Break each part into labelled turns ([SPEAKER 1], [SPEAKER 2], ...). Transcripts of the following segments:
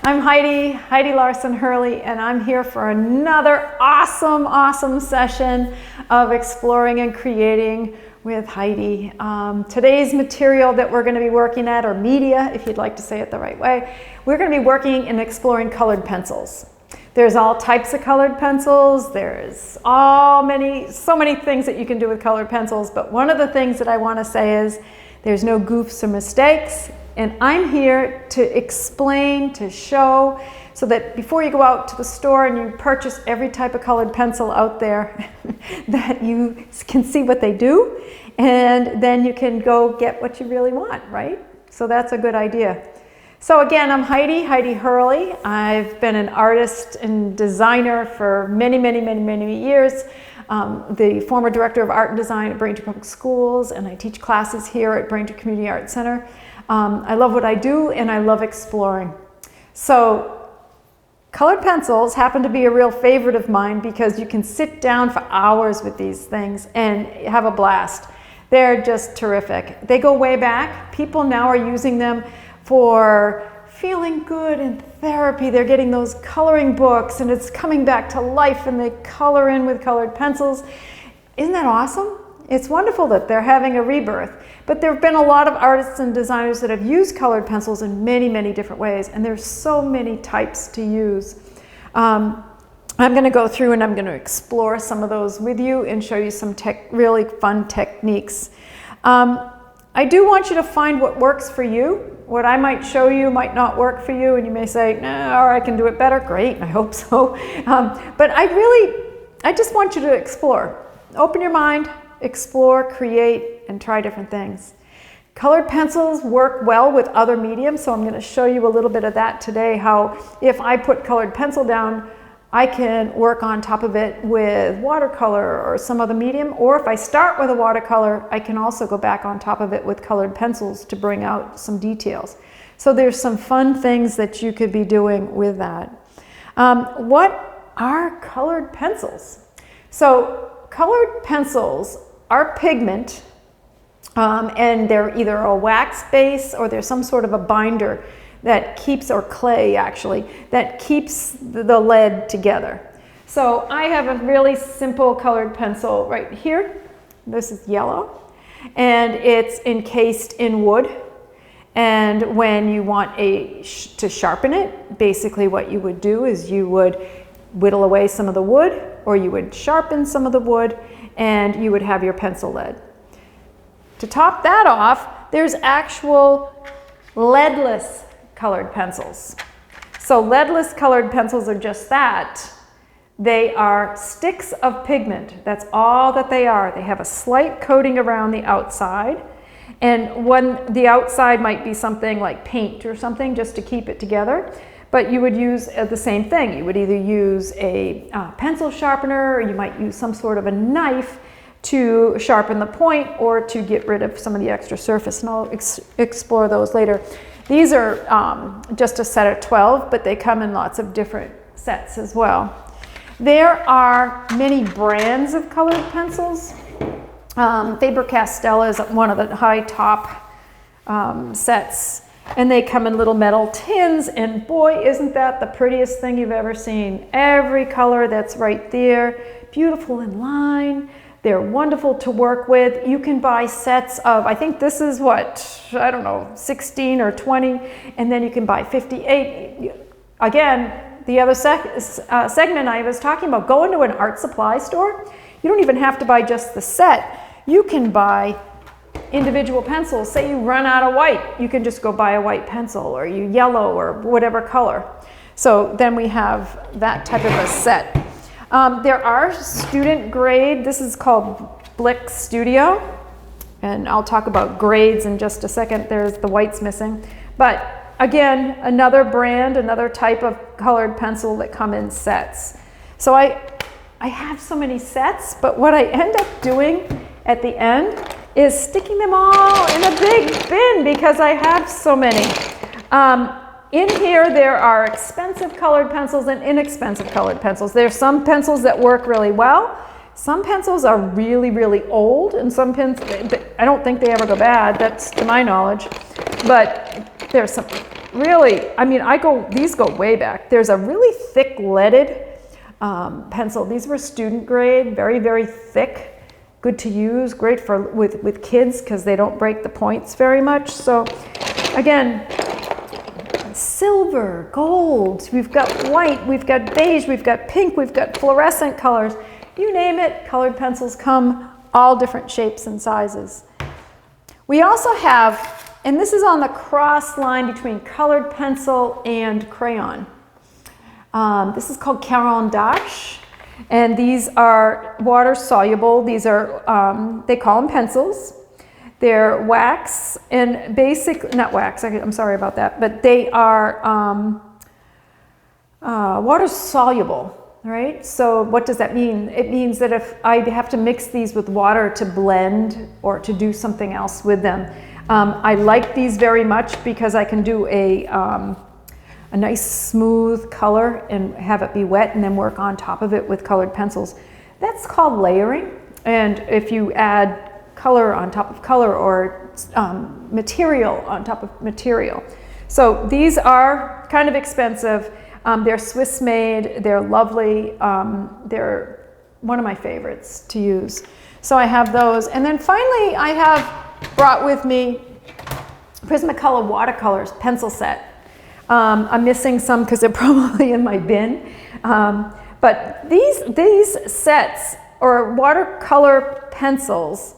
[SPEAKER 1] I'm Heidi Hurley, and I'm here for another awesome session of exploring and creating with Heidi. Today's material that we're going to be working at, or media, if you'd like to say it the right way, we're going to be working and exploring colored pencils. There's all types of colored pencils. There's so many things that you can do with colored pencils, but one of the things that I want to say is there's no goofs or mistakes. And I'm here to explain, to show, so that before you go out to the store and you purchase every type of colored pencil out there, that you can see what they do, and then you can go get what you really want, right? So that's a good idea. So again, I'm Heidi Hurley. I've been an artist and designer for many years. The former director of art and design at Braintree Public Schools, and I teach classes here at Braintree Community Arts Center. I love what I do, and I love exploring. So colored pencils happen to be a real favorite of mine because you can sit down for hours with these things and have a blast. They're just terrific. They go way back. People now are using them for feeling good in therapy. They're getting those coloring books, and it's coming back to life, and they color in with colored pencils. Isn't that awesome? It's wonderful that they're having a rebirth. But there have been a lot of artists and designers that have used colored pencils in many different ways, and there's so many types to use. I'm going to go through and I'm going to explore some of those with you and show you some really fun techniques. I do want you to find what works for you. What I might show you might not work for you, and you may say, no, or I can do it better. Great, I hope so. But I just want you to explore. Open your mind, explore, create, and try different things. Colored pencils work well with other mediums, so I'm going to show you a little bit of that today, how if I put colored pencil down, I can work on top of it with watercolor or some other medium, or if I start with a watercolor, I can also go back on top of it with colored pencils to bring out some details. So there's some fun things that you could be doing with that. What are colored pencils? So colored pencils are pigment, and they're either a wax base or there's some sort of a binder that keeps, or clay actually, that keeps the lead together. So I have a really simple colored pencil right here. This is yellow, and it's encased in wood. And when you want to sharpen it, basically what you would do is you would whittle away some of the wood, or you would sharpen some of the wood, and you would have your pencil lead. To top that off, there's actual leadless colored pencils. So leadless colored pencils are just that. They are sticks of pigment. That's all that they are. They have a slight coating around the outside, and the outside might be something like paint or something just to keep it together. But you would use the same thing. You would either use a pencil sharpener, or you might use some sort of a knife to sharpen the point or to get rid of some of the extra surface, and I'll explore those later. These are just a set of 12, but they come in lots of different sets as well. There are many brands of colored pencils. Faber-Castell is one of the high top sets, and they come in little metal tins, and boy, isn't that the prettiest thing you've ever seen. Every color that's right there, beautiful in line. They're wonderful to work with. You can buy sets of, I think this is what, I don't know, 16 or 20, and then you can buy 58. Again, the other segment I was talking about, go into an art supply store. You don't even have to buy just the set. You can buy individual pencils. Say you run out of white, you can just go buy a white pencil, or you yellow, or whatever color. So then we have that type of a set. There are student grade, this is called Blick Studio, and I'll talk about grades in just a second. There's the whites missing. But again, another brand, another type of colored pencil that come in sets. So I have so many sets, but what I end up doing at the end is sticking them all in a big bin because I have so many. In here, there are expensive colored pencils and inexpensive colored pencils. There's some pencils that work really well. Some pencils are really old, and some pens, I don't think they ever go bad, that's to my knowledge. But there's some really, I mean, these go way back. There's a really thick leaded pencil. These were student grade, very, very thick. Good to use, great for with kids because they don't break the points very much. So again, silver, gold, we've got white, we've got beige, we've got pink, we've got fluorescent colors. You name it, colored pencils come all different shapes and sizes. We also have, and this is on the cross line between colored pencil and crayon. This is called Caran d'Ache. And these are water soluble. These are, they call them pencils. They're wax and not wax, I'm sorry about that, but they are water soluble, right? So what does that mean? It means that if I have to mix these with water to blend or to do something else with them, I like these very much because I can do a nice smooth color and have it be wet and then work on top of it with colored pencils. That's called layering. And if you add color on top of color or material on top of material. So these are kind of expensive. They're Swiss made, they're lovely. They're one of my favorites to use. So I have those. And then finally I have brought with me Prismacolor watercolors pencil set. I'm missing some because they're probably in my bin. But these sets or watercolor pencils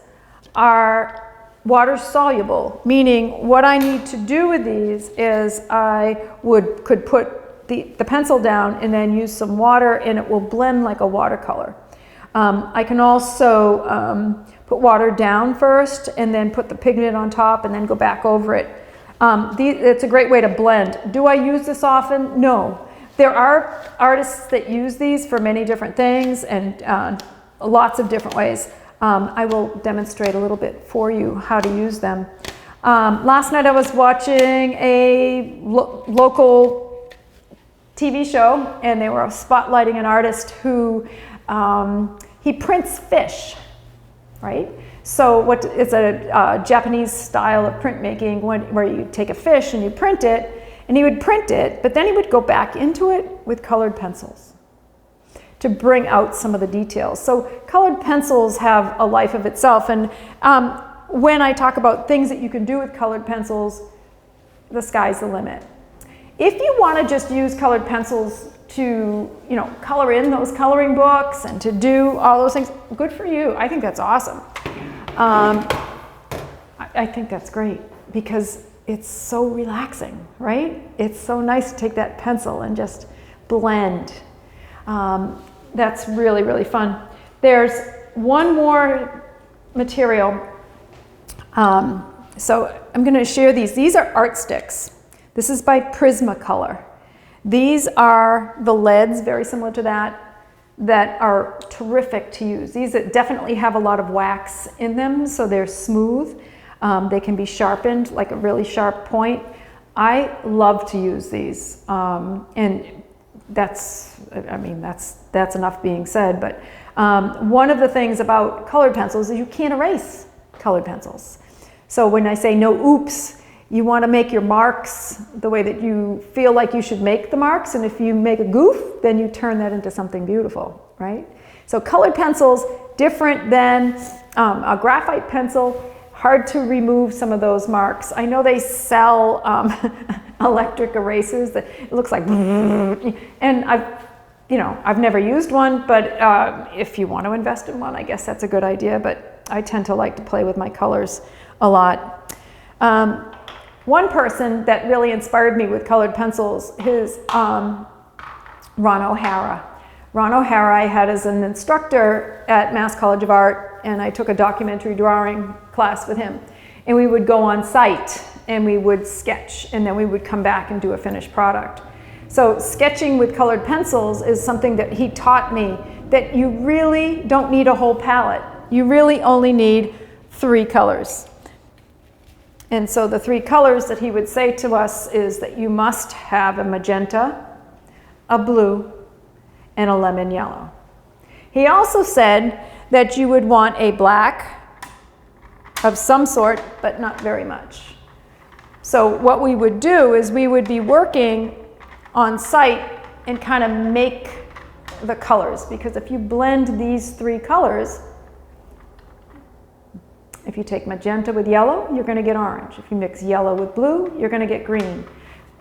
[SPEAKER 1] are water soluble, meaning what I need to do with these is I could put the pencil down and then use some water and it will blend like a watercolor. I can also put water down first and then put the pigment on top and then go back over it. It's a great way to blend. Do I use this often? No. There are artists that use these for many different things and lots of different ways. I will demonstrate a little bit for you how to use them. Last night I was watching a local TV show and they were spotlighting an artist who he prints fish, right? So it's a Japanese style of printmaking where you take a fish and you print it, and he would print it, but then he would go back into it with colored pencils to bring out some of the details. So colored pencils have a life of itself, and when I talk about things that you can do with colored pencils, the sky's the limit. If you want to just use colored pencils to, color in those coloring books and to do all those things, good for you. I think that's awesome. I think that's great because it's so relaxing, right? It's so nice to take that pencil and just blend. That's really, really fun. There's one more material. So I'm going to share these. These are art sticks. This is by Prismacolor. These are the leads, very similar to that are terrific to use. These definitely have a lot of wax in them, so they're smooth. They can be sharpened, like a really sharp point. I love to use these, and that's enough being said, but one of the things about colored pencils is you can't erase colored pencils. So when I say no oops, you want to make your marks the way that you feel like you should make the marks, and if you make a goof, then you turn that into something beautiful, right? So colored pencils, different than a graphite pencil, hard to remove some of those marks. I know they sell electric erasers that it looks like, and I've never used one, but if you want to invest in one, I guess that's a good idea, but I tend to like to play with my colors a lot. One person that really inspired me with colored pencils is Ron O'Hara. Ron O'Hara I had as an instructor at Mass College of Art, and I took a documentary drawing class with him. And we would go on site and we would sketch, and then we would come back and do a finished product. So sketching with colored pencils is something that he taught me, that you really don't need a whole palette. You really only need 3 colors. And so the 3 colors that he would say to us is that you must have a magenta, a blue, and a lemon yellow. He also said that you would want a black of some sort, but not very much. So what we would do is we would be working on site and kind of make the colors, because if you blend these three colors, if you take magenta with yellow, you're going to get orange. If you mix yellow with blue, you're going to get green.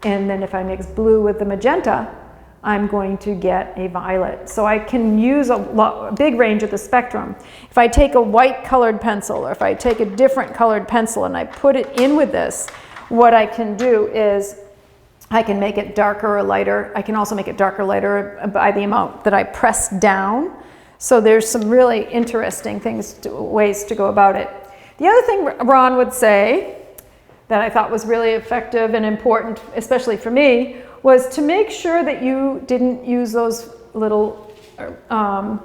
[SPEAKER 1] And then if I mix blue with the magenta, I'm going to get a violet. So I can use a big range of the spectrum. If I take a white colored pencil, or if I take a different colored pencil and I put it in with this, what I can do is I can make it darker or lighter. I can also make it darker or lighter by the amount that I press down. So there's some really interesting ways to go about it. The other thing Ron would say that I thought was really effective and important, especially for me, was to make sure that you didn't use those little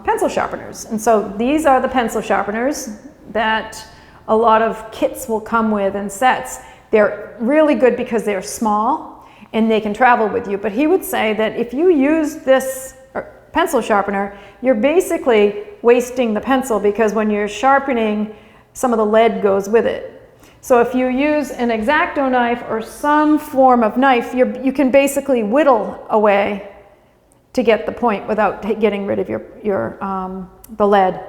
[SPEAKER 1] pencil sharpeners. And so these are the pencil sharpeners that a lot of kits will come with in sets. They're really good because they're small and they can travel with you. But he would say that if you use this pencil sharpener, you're basically wasting the pencil, because when you're sharpening, some of the lead goes with it. So if you use an X-Acto knife or some form of knife, you can basically whittle away to get the point without getting rid of the lead.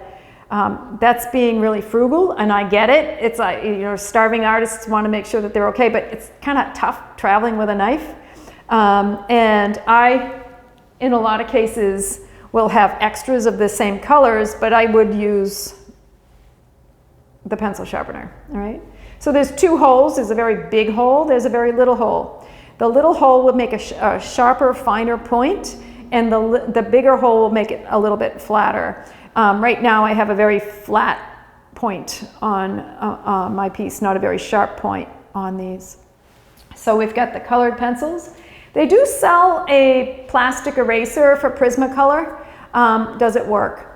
[SPEAKER 1] That's being really frugal, and I get it. It's like, starving artists want to make sure that they're okay, but it's kind of tough traveling with a knife. And I, in a lot of cases, will have extras of the same colors, but I would use the pencil sharpener, all right? So there's two holes. There's a very big hole. There's a very little hole. The little hole will make a sharper, finer point, and the bigger hole will make it a little bit flatter. Right now I have a very flat point on my piece, not a very sharp point on these. So we've got the colored pencils. They do sell a plastic eraser for Prismacolor. Does it work?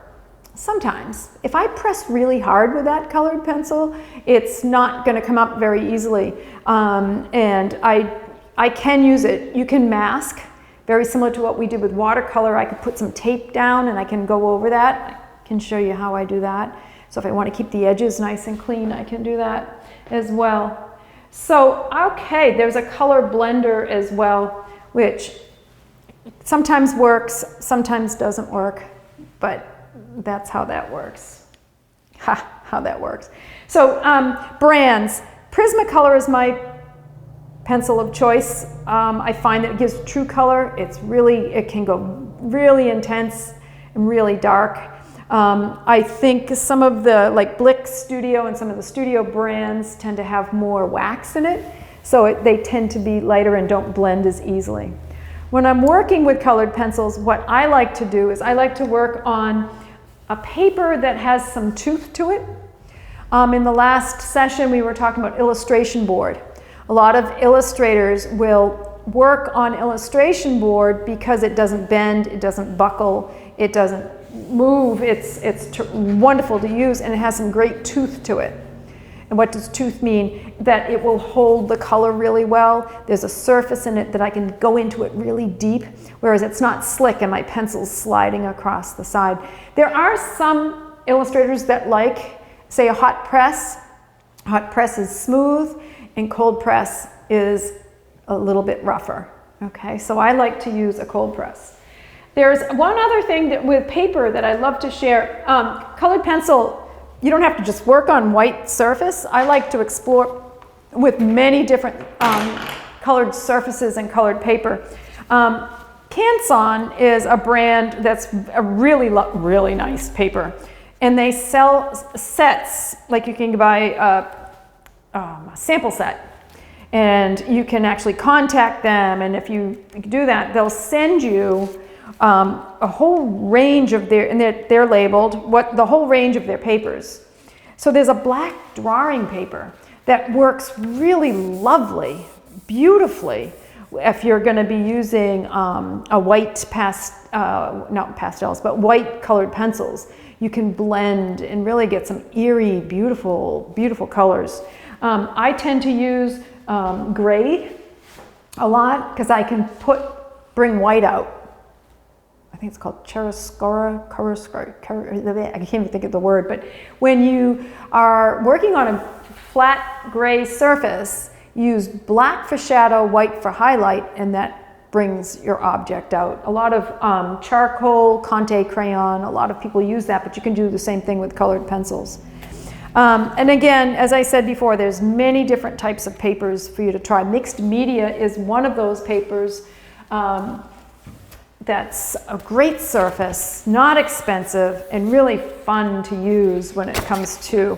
[SPEAKER 1] Sometimes. If I press really hard with that colored pencil, it's not going to come up very easily. And I can use it. You can mask, very similar to what we did with watercolor. I could put some tape down and I can go over that. I can show you how I do that. So if I want to keep the edges nice and clean, I can do that as well. So, okay, there's a color blender as well, which sometimes works, sometimes doesn't work, but that's how that works. How that works. So brands. Prismacolor is my pencil of choice. I find that it gives true color. It can go really intense and really dark. I think some of the, like Blick Studio and some of the studio brands tend to have more wax in it. So they tend to be lighter and don't blend as easily. When I'm working with colored pencils, what I like to do is I like to work on a paper that has some tooth to it. In the last session, we were talking about illustration board. A lot of illustrators will work on illustration board because it doesn't bend, it doesn't buckle, it doesn't move. It's wonderful to use, and it has some great tooth to it. And what does tooth mean? That it will hold the color really well. There's a surface in it that I can go into it really deep, whereas it's not slick and my pencil's sliding across the side. There are some illustrators that like, say, a hot press. Hot press is smooth and cold press is a little bit rougher. Okay, so I like to use a cold press. There's one other thing with paper that I love to share. Colored pencil, you don't have to just work on white surface. I like to explore with many different colored surfaces and colored paper. Canson is a brand that's a really nice paper. And they sell sets, like you can buy a sample set. And you can actually contact them, and if you do that, they'll send you a whole range of they're labeled, the whole range of their papers. So there's a black drawing paper that works really lovely, beautifully, if you're going to be using a white not pastels, but white colored pencils. You can blend and really get some eerie, beautiful, beautiful colors. I tend to use gray a lot because I can bring white out. I think it's called chiaroscuro, I can't even think of the word, but when you are working on a flat gray surface, use black for shadow, white for highlight, and that brings your object out. A lot of charcoal, Conte crayon, a lot of people use that, but you can do the same thing with colored pencils. And again, as I said before, there's many different types of papers for you to try. Mixed media is one of those papers that's a great surface, not expensive, and really fun to use when it comes to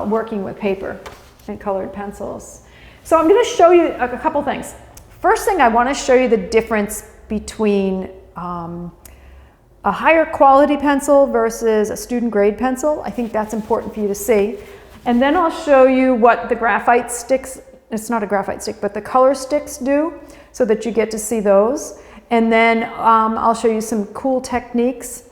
[SPEAKER 1] working with paper and colored pencils. So I'm going to show you a couple things. First thing, I want to show you the difference between a higher quality pencil versus a student grade pencil. I think that's important for you to see. And then I'll show you what the graphite sticks, it's not a graphite stick, but the color sticks do, so that you get to see those. And then I'll show you some cool techniques.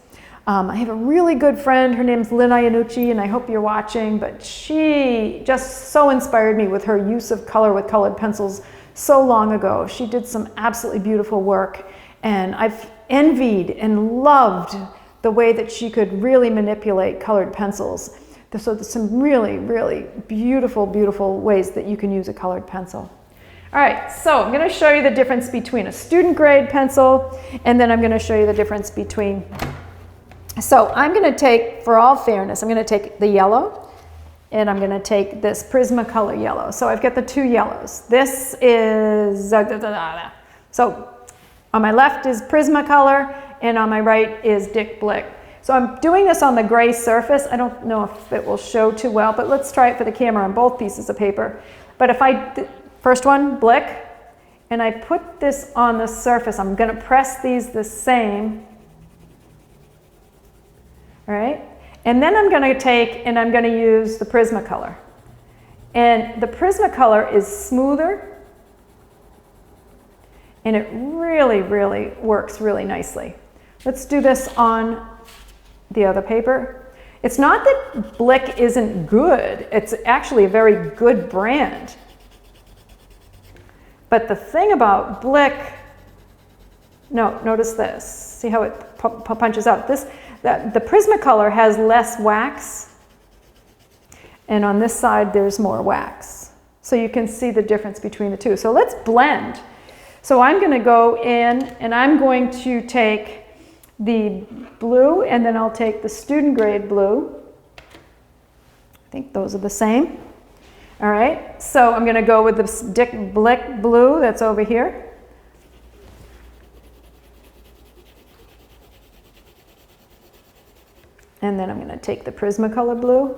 [SPEAKER 1] I have a really good friend, her name's Lynn Iannucci, and I hope you're watching, but she just so inspired me with her use of color with colored pencils so long ago. She did some absolutely beautiful work, and I've envied and loved the way that she could really manipulate colored pencils. So there's some really, really beautiful, beautiful ways that you can use a colored pencil. All right, so I'm going to show you the difference between a student grade pencil, and then I'm going to show you the difference between. So I'm going to take, for all fairness, I'm going to take the yellow, and I'm going to take this Prismacolor yellow. So I've got the two yellows. This is, so on my left is Prismacolor, and on my right is Dick Blick. So I'm doing this on the gray surface. I don't know if it will show too well, but let's try it for the camera on both pieces of paper. But if first one, Blick, and I put this on the surface, I'm going to press these the same. All right? And then I'm going to take and I'm going to use the Prismacolor. And the Prismacolor is smoother, and it really, really works really nicely. Let's do this on the other paper. It's not that Blick isn't good. It's actually a very good brand. But the thing about Blick, no, notice this. See how it punches out? The Prismacolor has less wax, and on this side there's more wax. So you can see the difference between the two. So let's blend. So I'm going to go in and I'm going to take the blue, and then I'll take the student grade blue. I think those are the same. All right, so I'm going to go with the Dick Blick blue that's over here. And then I'm going to take the Prismacolor blue.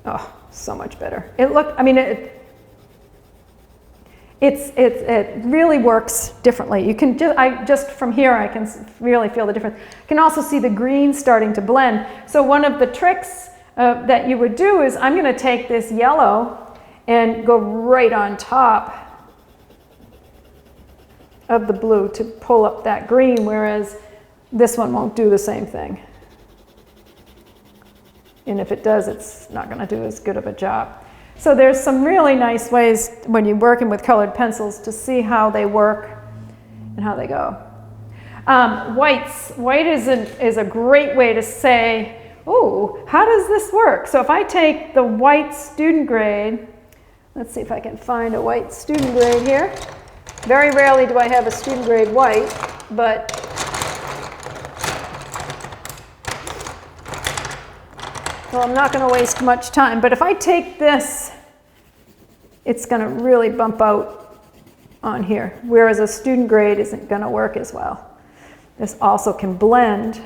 [SPEAKER 1] Oh, so much better. It really works differently. You can just from here I can really feel the difference. You can also see the green starting to blend. So one of the tricks that you would do is I'm going to take this yellow and go right on top of the blue to pull up that green, whereas this one won't do the same thing. And if it does, it's not going to do as good of a job. So there's some really nice ways when you're working with colored pencils to see how they work and how they go. White is a great way to say, oh, how does this work? So if I take the white student grade, let's see if I can find a white student grade here. Very rarely do I have a student grade white, but well, I'm not going to waste much time. But if I take this, it's going to really bump out on here, whereas a student grade isn't going to work as well. This also can blend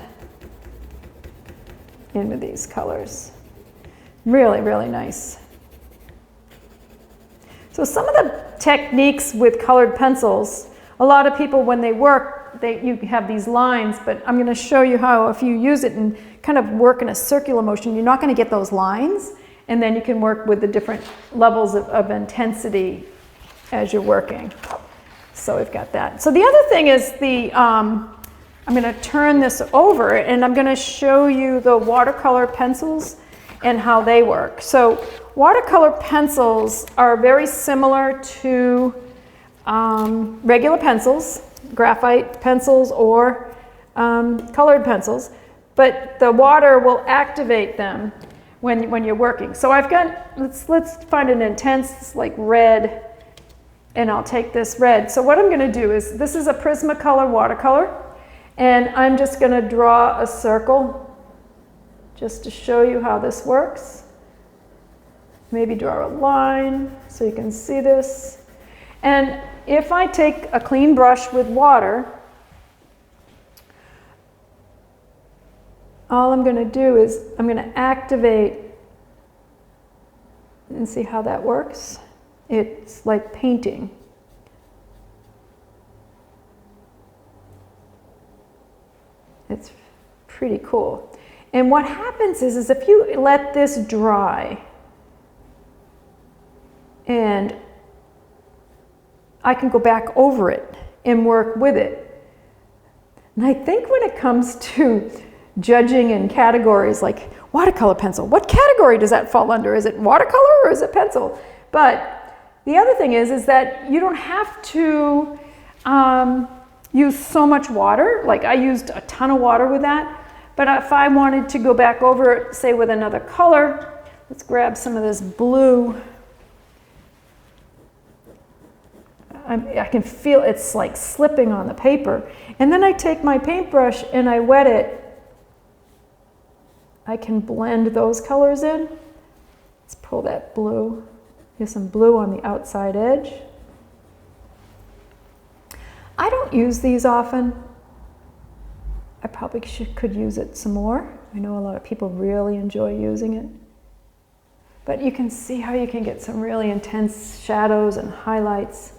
[SPEAKER 1] into these colors. Really, really nice. So some of the techniques with colored pencils, a lot of people when they work, you have these lines, but I'm going to show you how if you use it and kind of work in a circular motion, you're not going to get those lines, and then you can work with the different levels of intensity as you're working. So we've got that. So the other thing is I'm going to turn this over and I'm going to show you the watercolor pencils and how they work. So watercolor pencils are very similar to regular pencils, graphite pencils or colored pencils, but the water will activate them when you're working. So I've got, let's find an intense like red, and I'll take this red. So what I'm going to do is, this is a Prismacolor watercolor, and I'm just going to draw a circle just to show you how this works. Maybe draw a line so you can see this. And if I take a clean brush with water, all I'm going to do is I'm going to activate and see how that works. It's like painting. It's pretty cool. And what happens is if you let this dry, and I can go back over it and work with it. And I think when it comes to judging in categories like watercolor pencil, what category does that fall under? Is it watercolor or is it pencil? But the other thing is that you don't have to use so much water. Like I used a ton of water with that. But if I wanted to go back over it, say with another color, let's grab some of this blue. I can feel it's like slipping on the paper. And then I take my paintbrush and I wet it. I can blend those colors in. Let's pull that blue. Here's some blue on the outside edge. I don't use these often. I probably could use it some more. I know a lot of people really enjoy using it. But you can see how you can get some really intense shadows and highlights.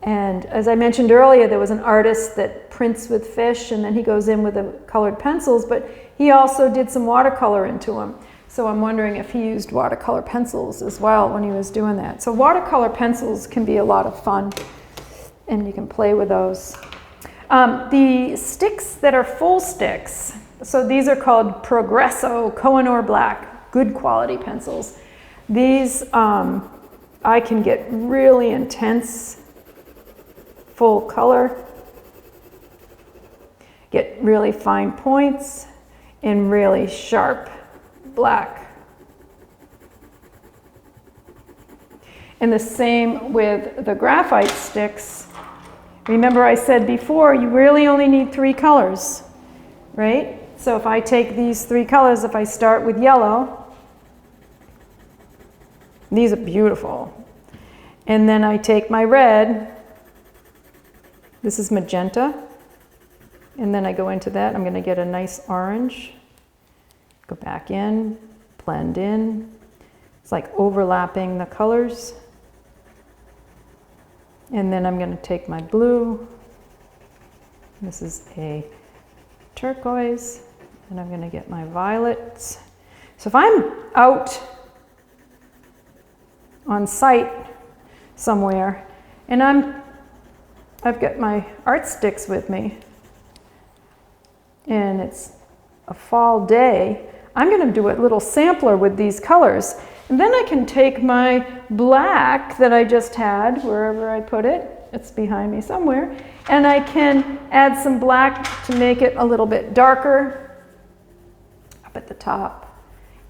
[SPEAKER 1] And as I mentioned earlier, there was an artist that prints with fish and then he goes in with the colored pencils, but he also did some watercolor into them. So I'm wondering if he used watercolor pencils as well when he was doing that. So watercolor pencils can be a lot of fun and you can play with those. The sticks that are full sticks, so these are called Progresso Kohinoor Black, good quality pencils. These I can get really intense full color, get really fine points, and really sharp black. And the same with the graphite sticks. Remember I said before, you really only need 3 colors, right? So if I take these 3 colors, if I start with yellow, these are beautiful. And then I take my red, this is magenta, and then I go into that, I'm going to get a nice orange, go back in, blend in. It's like overlapping the colors. And then I'm going to take my blue, this is a turquoise, and I'm going to get my violets. So if I'm out on site somewhere and I've got my art sticks with me and it's a fall day, I'm going to do a little sampler with these colors. And then I can take my black that I just had, wherever I put it, it's behind me somewhere, and I can add some black to make it a little bit darker up at the top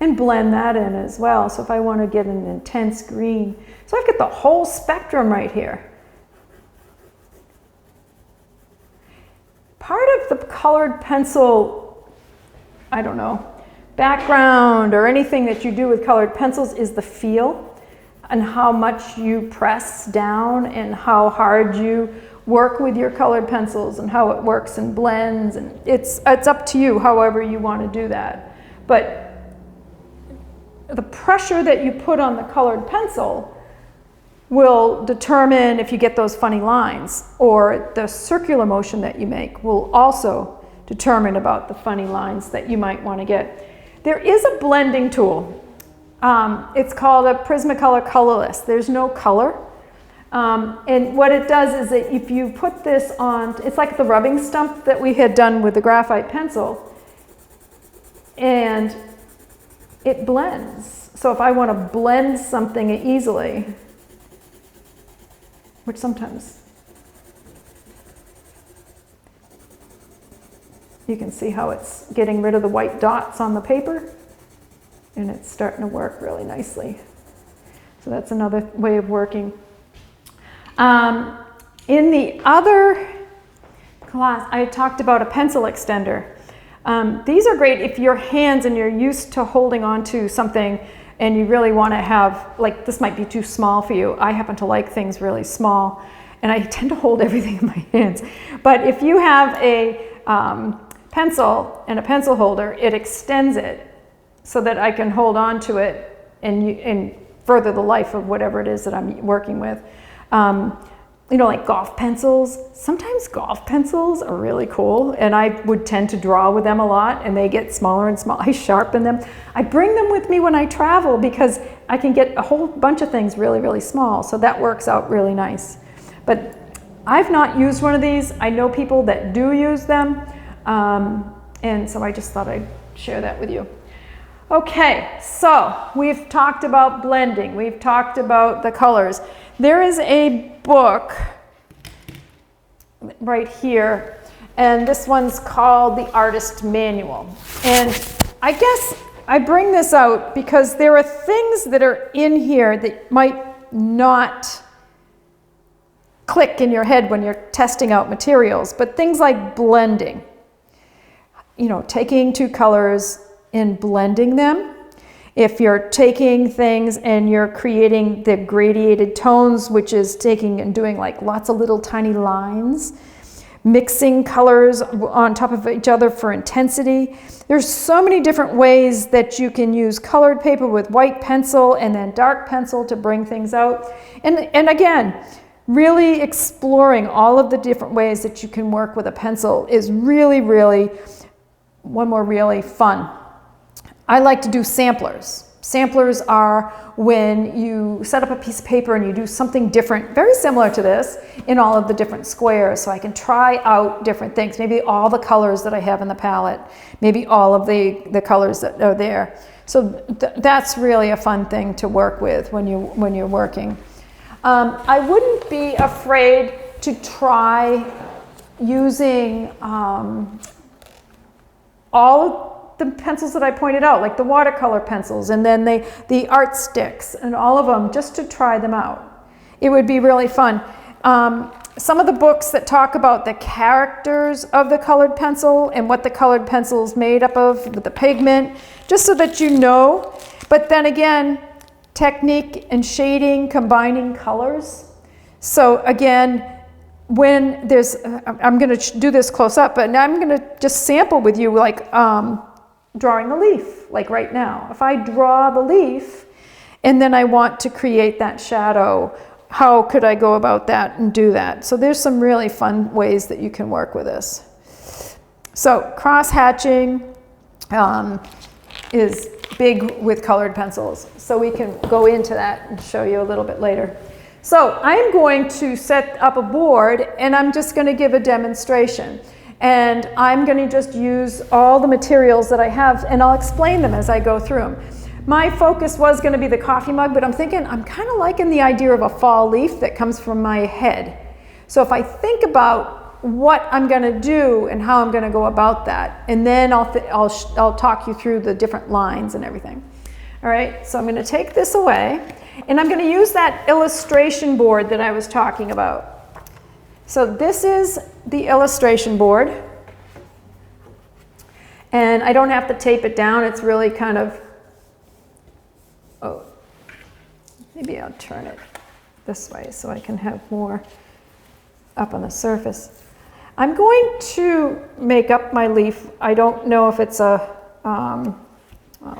[SPEAKER 1] and blend that in as well. So if I want to get an intense green, so I've got the whole spectrum right here. Part of the colored pencil, I don't know, background or anything that you do with colored pencils is the feel and how much you press down and how hard you work with your colored pencils and how it works and blends, and it's up to you however you want to do that. But the pressure that you put on the colored pencil will determine if you get those funny lines, or the circular motion that you make will also determine about the funny lines that you might want to get. There is a blending tool. It's called a Prismacolor Colorless. There's no color. And what it does is that if you put this on, it's like the rubbing stump that we had done with the graphite pencil, and it blends. So if I want to blend something easily, which sometimes You can see how it's getting rid of the white dots on the paper, and it's starting to work really nicely. So that's another way of working. In the other class, I talked about a pencil extender. These are great if your hands and you're used to holding on to something and you really want to have, like, this might be too small for you. I happen to like things really small, and I tend to hold everything in my hands. But if you have a pencil and a pencil holder, it extends it so that I can hold on to it and further the life of whatever it is that I'm working with. You know, like golf pencils. Sometimes golf pencils are really cool, and I would tend to draw with them a lot, and they get smaller and smaller. I sharpen them. I bring them with me when I travel because I can get a whole bunch of things really, really small, so that works out really nice. But I've not used one of these. I know people that do use them, and so I just thought I'd share that with you. Okay, so we've talked about blending. We've talked about the colors. There is a book right here, and this one's called The Artist Manual. And I guess I bring this out because there are things that are in here that might not click in your head when you're testing out materials, but things like blending. You know, taking two colors and blending them. If you're taking things and you're creating the gradiated tones, which is taking and doing like lots of little tiny lines, mixing colors on top of each other for intensity. There's so many different ways that you can use colored paper with white pencil and then dark pencil to bring things out. And again, really exploring all of the different ways that you can work with a pencil is really, really, one more really fun. I like to do samplers. Samplers are when you set up a piece of paper and you do something different, very similar to this, in all of the different squares, so I can try out different things. Maybe all the colors that I have in the palette, maybe all of the colors that are there. So that's really a fun thing to work with when you're working. I wouldn't be afraid to try using all the pencils that I pointed out, like the watercolor pencils and then the art sticks and all of them, just to try them out. It would be really fun. Some of the books that talk about the characters of the colored pencil and what the colored pencil is made up of, with the pigment, just so that you know. But then again, technique and shading, combining colors. So again, when there's, I'm going to do this close up, but now I'm going to just sample with you, like drawing a leaf, like right now. If I draw the leaf and then I want to create that shadow, how could I go about that and do that? So there's some really fun ways that you can work with this. So cross hatching is big with colored pencils. So we can go into that and show you a little bit later. So I'm going to set up a board and I'm just going to give a demonstration. And I'm going to just use all the materials that I have, and I'll explain them as I go through them. My focus was going to be the coffee mug, but I'm thinking I'm kind of liking the idea of a fall leaf that comes from my head. So if I think about what I'm going to do and how I'm going to go about that, and then I'll talk you through the different lines and everything. All right, so I'm going to take this away, and I'm going to use that illustration board that I was talking about. So this is the illustration board, and I don't have to tape it down. It's really kind of, oh, maybe I'll turn it this way so I can have more up on the surface. I'm going to make up my leaf. I don't know if it's a, well,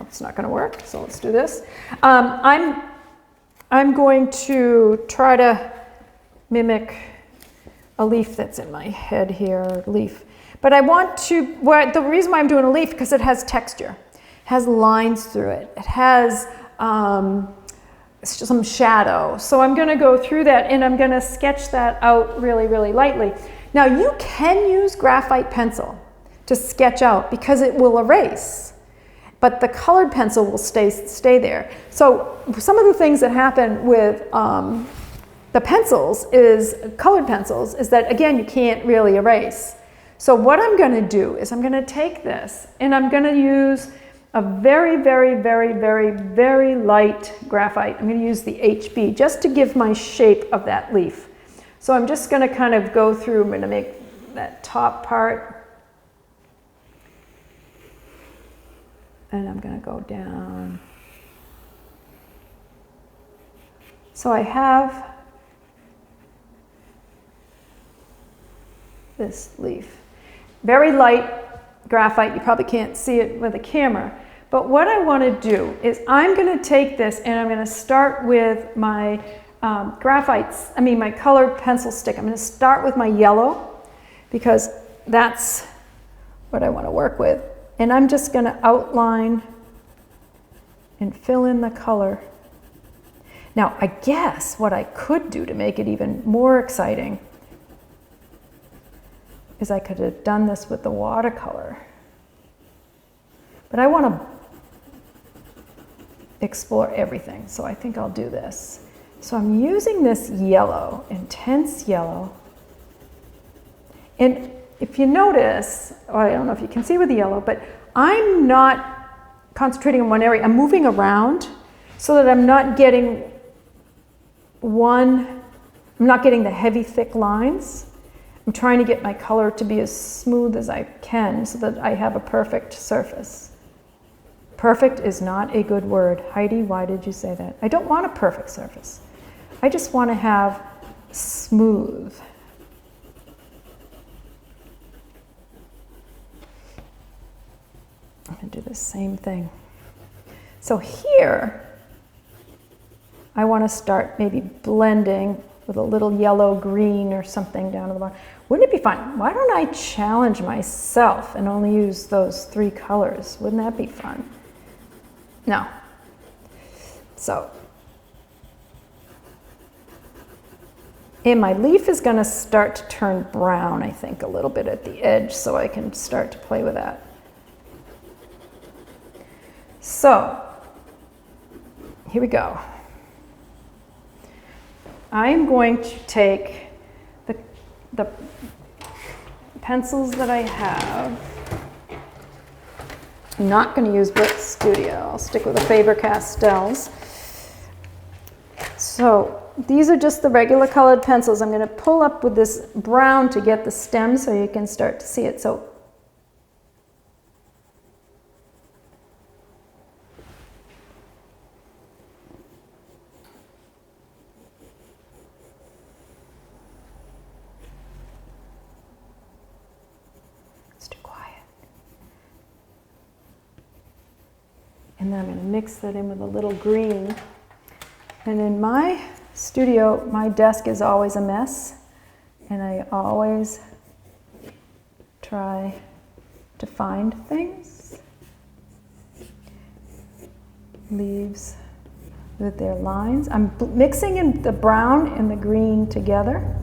[SPEAKER 1] it's not going to work, so let's do this. I'm going to try to mimic a leaf that's in my head here, leaf. But I want to, well, the reason why I'm doing a leaf, because it has texture. It has lines through it. It has some shadow. So I'm going to go through that and I'm going to sketch that out really, really lightly. Now you can use graphite pencil to sketch out because it will erase, but the colored pencil will stay there. So some of the things that happen with the pencils is, colored pencils, is that again, you can't really erase. So what I'm going to do is I'm going to take this and I'm going to use a very, very, very, very, very light graphite. I'm going to use the HB just to give my shape of that leaf. So I'm just going to kind of go through, I'm going to make that top part. And I'm going to go down. So I have this leaf. Very light graphite, you probably can't see it with a camera. But what I want to do is I'm going to take this and I'm going to start with my my colored pencil stick. I'm going to start with my yellow because that's what I want to work with. And I'm just going to outline and fill in the color. Now, I guess what I could do to make it even more exciting is I could have done this with the watercolor. But I want to explore everything, so I think I'll do this. So I'm using this yellow, intense yellow. And if you notice, or I don't know if you can see with the yellow, but I'm not concentrating on one area. I'm moving around so that I'm not getting the heavy, thick lines. I'm trying to get my color to be as smooth as I can so that I have a perfect surface. Perfect is not a good word. Heidi, why did you say that? I don't want a perfect surface. I just want to have smooth. I'm going to do the same thing. So here, I want to start maybe blending with a little yellow green or something down at the bottom. Wouldn't it be fun? Why don't I challenge myself and only use those 3 colors? Wouldn't that be fun? No. So, and my leaf is going to start to turn brown, I think, a little bit at the edge, so I can start to play with that. So, here we go. I'm going to take the pencils that I have. I'm not going to use Blitz Studio. I'll stick with the Faber-Castells. So these are just the regular colored pencils. I'm going to pull up with this brown to get the stem so you can start to see it. So and then I'm going to mix that in with a little green. And in my studio, my desk is always a mess, and I always try to find things. Leaves with their lines. I'm mixing in the brown and the green together,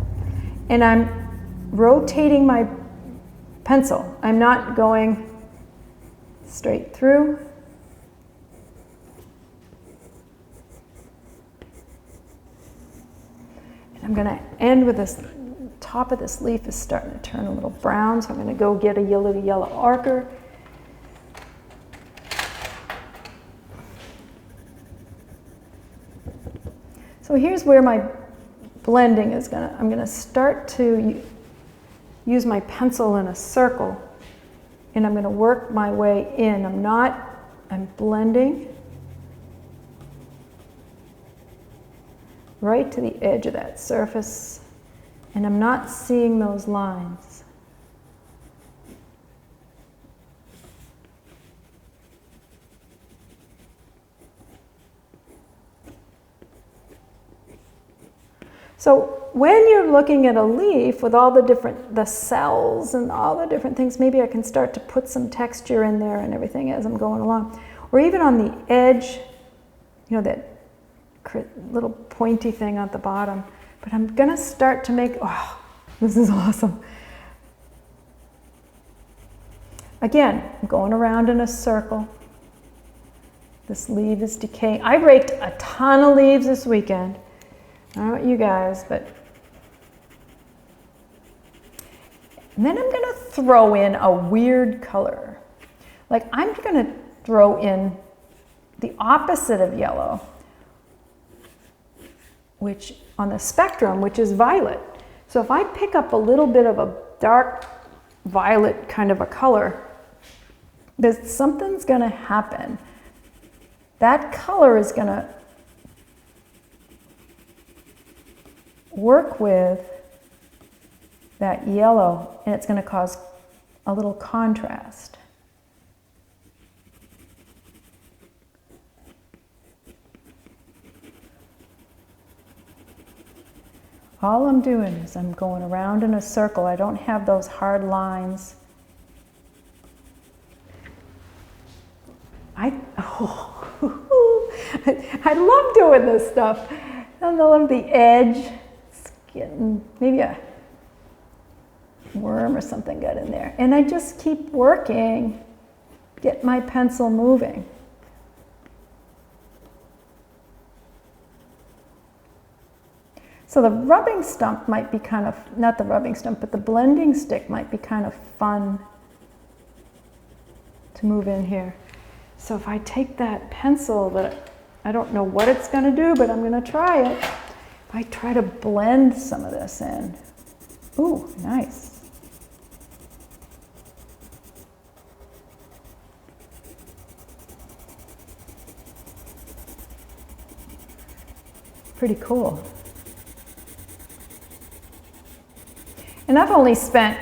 [SPEAKER 1] and I'm rotating my pencil. I'm not going straight through. I'm going to end with this, top of this leaf is starting to turn a little brown, so I'm going to go get a yellow ochre. So here's where my blending is I'm going to start to use my pencil in a circle, and I'm going to work my way in. I'm blending right to the edge of that surface, and I'm not seeing those lines. So when you're looking at a leaf with all the cells and all the different things, maybe I can start to put some texture in there and everything as I'm going along. Or even on the edge, that little pointy thing at the bottom. But I'm going to start to make, oh, this is awesome. Again, I'm going around in a circle. This leaf is decaying. I raked a ton of leaves this weekend. I don't know about you guys, but And then I'm gonna throw in a weird color. Like I'm gonna throw in the opposite of yellow, which on the spectrum, which is violet. So if I pick up a little bit of a dark violet kind of a color, something's gonna happen. That color is gonna work with that yellow, and it's gonna cause a little contrast. All I'm doing is I'm going around in a circle. I don't have those hard lines. I love doing this stuff. I love the edge. It's getting, maybe a worm or something got in there. And I just keep working, get my pencil moving. So the rubbing stump might be kind of, not the rubbing stump, but the blending stick might be kind of fun to move in here. So if I take that pencil that I don't know what it's going to do, but I'm going to try it. If I try to blend some of this in. Ooh, nice. Pretty cool. And I've only spent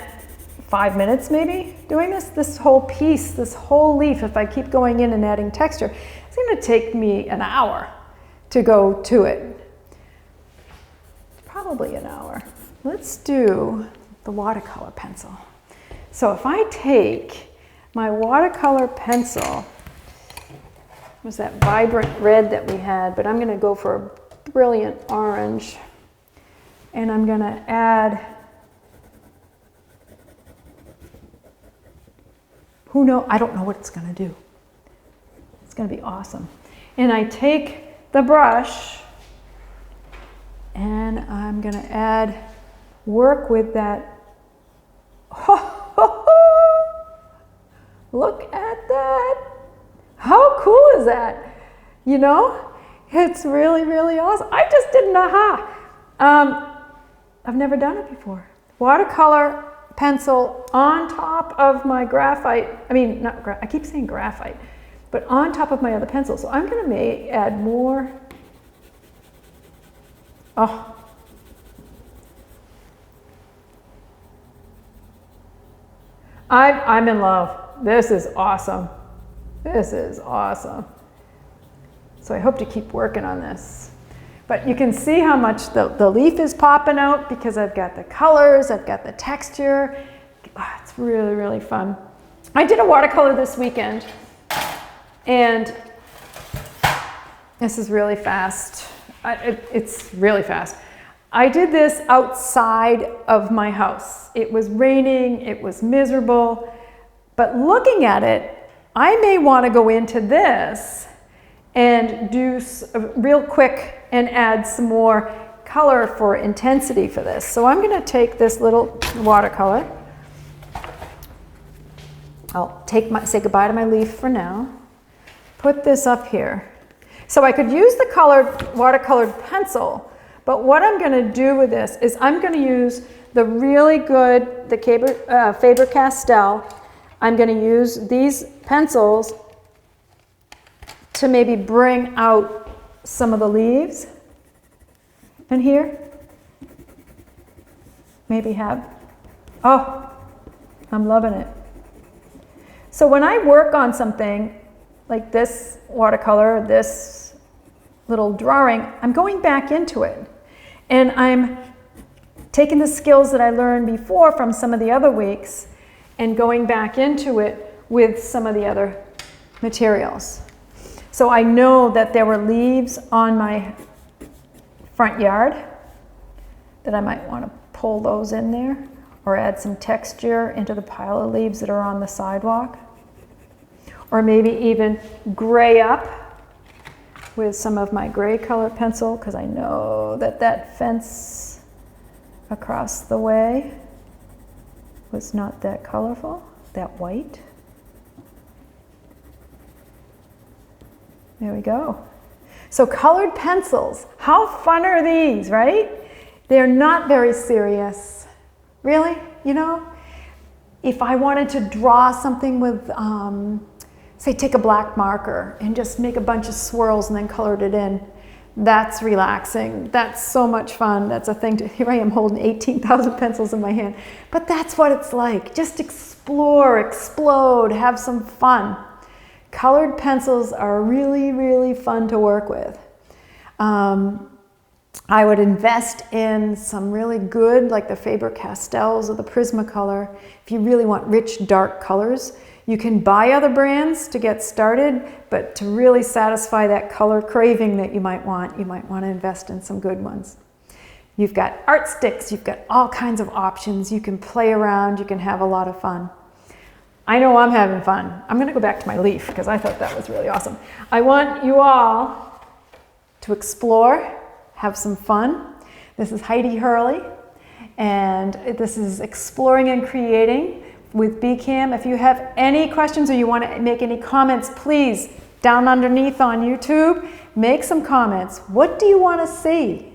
[SPEAKER 1] 5 minutes maybe doing this whole piece, this whole leaf. If I keep going in and adding texture, it's going to take me an hour to go to it. Probably an hour. Let's do the watercolor pencil. So if I take my watercolor pencil, was that vibrant red that we had, but I'm going to go for a brilliant orange, and I'm going to add, who knows? I don't know what it's going to do. It's going to be awesome. And I take the brush and I'm going to work with that. Look at that. How cool is that? You know, it's really, really awesome. I just did an aha. I've never done it before. Watercolor pencil on top of my graphite, I keep saying graphite, but on top of my other pencil. So I'm going to add more. Oh. I'm in love. This is awesome. This is awesome. So I hope to keep working on this. But you can see how much the leaf is popping out because I've got the colors, I've got the texture. Oh, it's really, really fun. I did a watercolor this weekend, and this is really fast. It's really fast. I did this outside of my house. It was raining, it was miserable, but looking at it, I may want to go into this and do real quick and add some more color for intensity for this. So I'm going to take this little watercolor. I'll say goodbye to my leaf for now. Put this up here. So I could use the watercolored pencil, but what I'm going to do with this is I'm going to use the really good, the Faber-Castell. I'm going to use these pencils to maybe bring out some of the leaves in here. Maybe oh, I'm loving it. So when I work on something like this watercolor, this little drawing, I'm going back into it. And I'm taking the skills that I learned before from some of the other weeks and going back into it with some of the other materials. So I know that there were leaves on my front yard that I might want to pull those in there or add some texture into the pile of leaves that are on the sidewalk. Or maybe even gray up with some of my gray color pencil, because I know that fence across the way it's not that colorful, that white. There we go. So colored pencils, how fun are these, right? They're not very serious. Really, you know? If I wanted to draw something with, say take a black marker and just make a bunch of swirls and then colored it in, that's relaxing. That's so much fun. That's a thing to, here I am holding 18,000 pencils in my hand. But that's what it's like. Just explore, explode, have some fun. Colored pencils are really, really fun to work with. I would invest in some really good, like the Faber-Castells or the Prismacolor. If you really want rich, dark colors, you can buy other brands to get started, but to really satisfy that color craving that you might want to invest in some good ones. You've got art sticks, you've got all kinds of options. You can play around, you can have a lot of fun. I know I'm having fun. I'm going to go back to my leaf because I thought that was really awesome. I want you all to explore, have some fun. This is Heidi Hurley, and this is Exploring and Creating with BCAM. If you have any questions or you want to make any comments, please, down underneath on YouTube, make some comments. What do you want to see?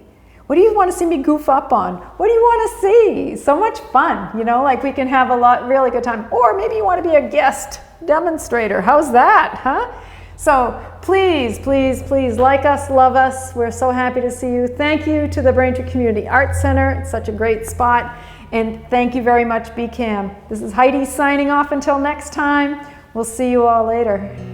[SPEAKER 1] What do you want to see me goof up on? What do you want to see? So much fun, you know, like we can have a really good time. Or maybe you want to be a guest demonstrator. How's that, huh? So please, please, please like us, love us. We're so happy to see you. Thank you to the Braintree Community Arts Center. It's such a great spot. And thank you very much, BCAM. This is Heidi signing off until next time. We'll see you all later.